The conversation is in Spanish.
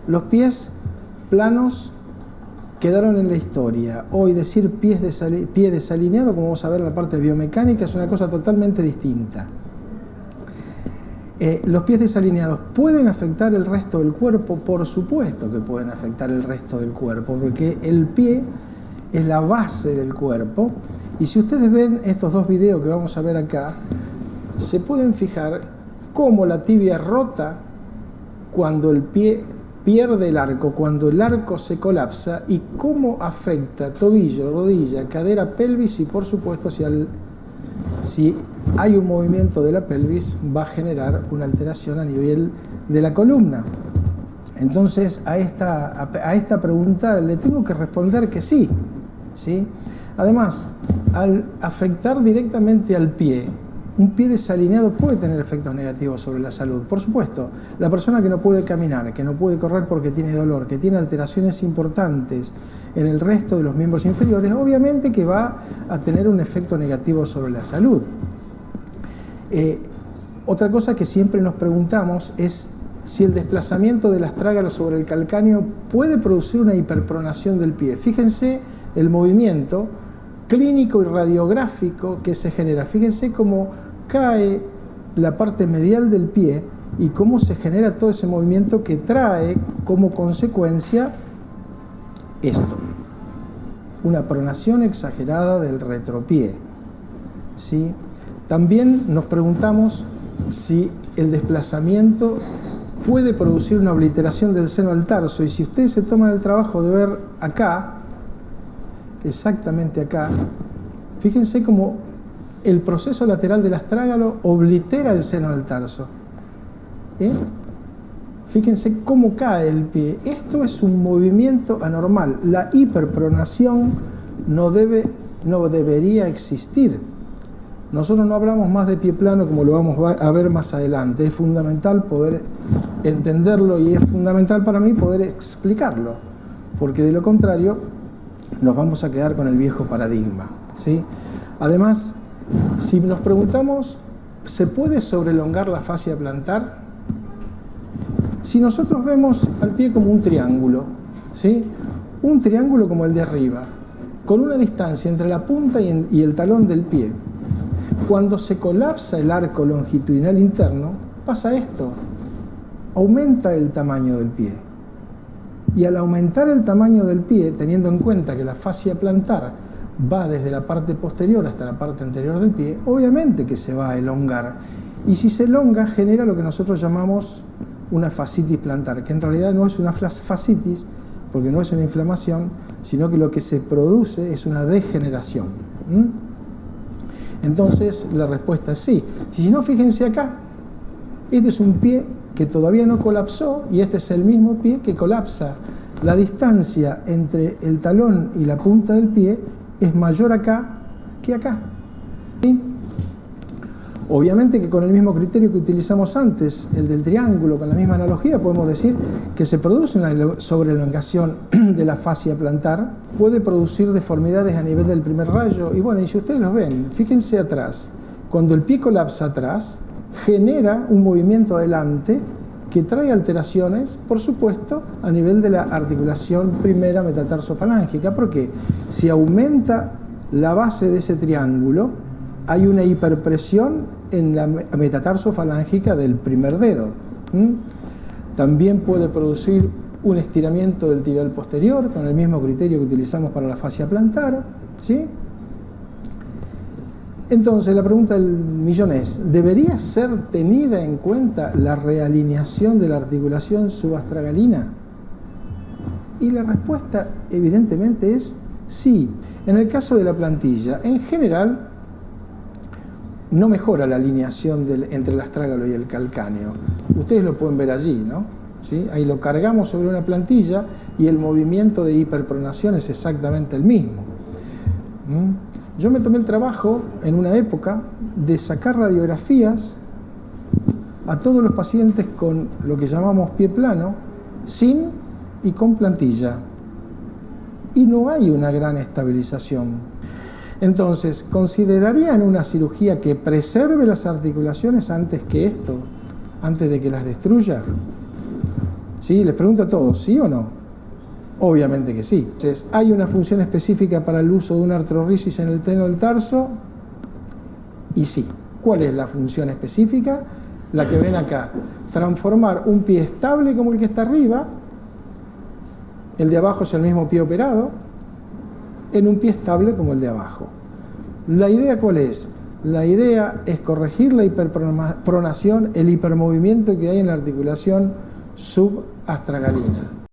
Los pies planos quedaron en la historia. Hoy decir pie desalineado, como vamos a ver en la parte biomecánica, es una cosa totalmente distinta. ¿Los pies desalineados pueden afectar el resto del cuerpo? Por supuesto que pueden afectar el resto del cuerpo, porque el pie es la base del cuerpo. Y si ustedes ven estos dos videos que vamos a ver acá, se pueden fijar cómo la tibia rota cuando el pie pierde el arco, cuando el arco se colapsa, y cómo afecta tobillo, rodilla, cadera, pelvis, y por supuesto si hay un movimiento de la pelvis va a generar una alteración a nivel de la columna. Entonces a esta pregunta le tengo que responder que sí, ¿sí? Además, al afectar directamente al pie, un pie desalineado puede tener efectos negativos sobre la salud. Por supuesto, la persona que no puede caminar, que no puede correr porque tiene dolor, que tiene alteraciones importantes en el resto de los miembros inferiores, obviamente que va a tener un efecto negativo sobre la salud. Otra cosa que siempre nos preguntamos es si el desplazamiento del astrágalo sobre el calcáneo puede producir una hiperpronación del pie. Fíjense el movimiento clínico y radiográfico que se genera. Fíjense cómo cae la parte medial del pie y cómo se genera todo ese movimiento que trae como consecuencia esto, una pronación exagerada del retropié, ¿sí? También nos preguntamos si el desplazamiento puede producir una obliteración del seno del tarso, y si ustedes se toman el trabajo de ver acá, exactamente acá, fíjense cómo el proceso lateral del astrágalo oblitera el seno del tarso. Fíjense cómo cae el pie. Esto es un movimiento anormal. La hiperpronación no debería existir. Nosotros no hablamos más de pie plano, como lo vamos a ver más adelante. Es fundamental poder entenderlo y es fundamental para mí poder explicarlo, porque de lo contrario nos vamos a quedar con el viejo paradigma, ¿sí? Además, si nos preguntamos, ¿se puede sobrelongar la fascia plantar? Si nosotros vemos al pie como un triángulo, ¿sí? Un triángulo como el de arriba, con una distancia entre la punta y el talón del pie, cuando se colapsa el arco longitudinal interno, pasa esto, aumenta el tamaño del pie. Y al aumentar el tamaño del pie, teniendo en cuenta que la fascia plantar va desde la parte posterior hasta la parte anterior del pie, obviamente que se va a elongar. Y si se elonga, genera lo que nosotros llamamos una fascitis plantar, que en realidad no es una fascitis, porque no es una inflamación, sino que lo que se produce es una degeneración. Entonces, la respuesta es sí. Si no, fíjense acá, este es un pie que todavía no colapsó y este es el mismo pie que colapsa. La distancia entre el talón y la punta del pie es mayor acá que acá. ¿Sí? Obviamente que con el mismo criterio que utilizamos antes, el del triángulo, con la misma analogía, podemos decir que se produce una sobreelongación de la fascia plantar, puede producir deformidades a nivel del primer rayo, y bueno, y si ustedes los ven, fíjense atrás, cuando el pie colapsa atrás, genera un movimiento adelante que trae alteraciones, por supuesto, a nivel de la articulación primera metatarsofalángicas, porque si aumenta la base de ese triángulo, hay una hiperpresión en la metatarsofalágica del primer dedo. También puede producir un estiramiento del tibial posterior, con el mismo criterio que utilizamos para la fascia plantar, ¿sí? Entonces, la pregunta del millón es, ¿debería ser tenida en cuenta la realineación de la articulación subastragalina? Y la respuesta, evidentemente, es sí. En el caso de la plantilla, en general, no mejora la alineación entre el astrágalo y el calcáneo. Ustedes lo pueden ver allí, ¿no? ¿Sí? Ahí lo cargamos sobre una plantilla y el movimiento de hiperpronación es exactamente el mismo. Yo me tomé el trabajo en una época de sacar radiografías a todos los pacientes con lo que llamamos pie plano, sin y con plantilla. Y no hay una gran estabilización. Entonces, ¿considerarían una cirugía que preserve las articulaciones antes que esto, antes de que las destruya? ¿Sí? Les pregunto a todos, ¿sí o no? Obviamente que sí. Entonces, ¿hay una función específica para el uso de una artrorisis en el seno del tarso? Y sí. ¿Cuál es la función específica? La que ven acá. Transformar un pie estable como el que está arriba, el de abajo es el mismo pie operado, en un pie estable como el de abajo. ¿La idea cuál es? La idea es corregir la hiperpronación, el hipermovimiento que hay en la articulación subastragalina.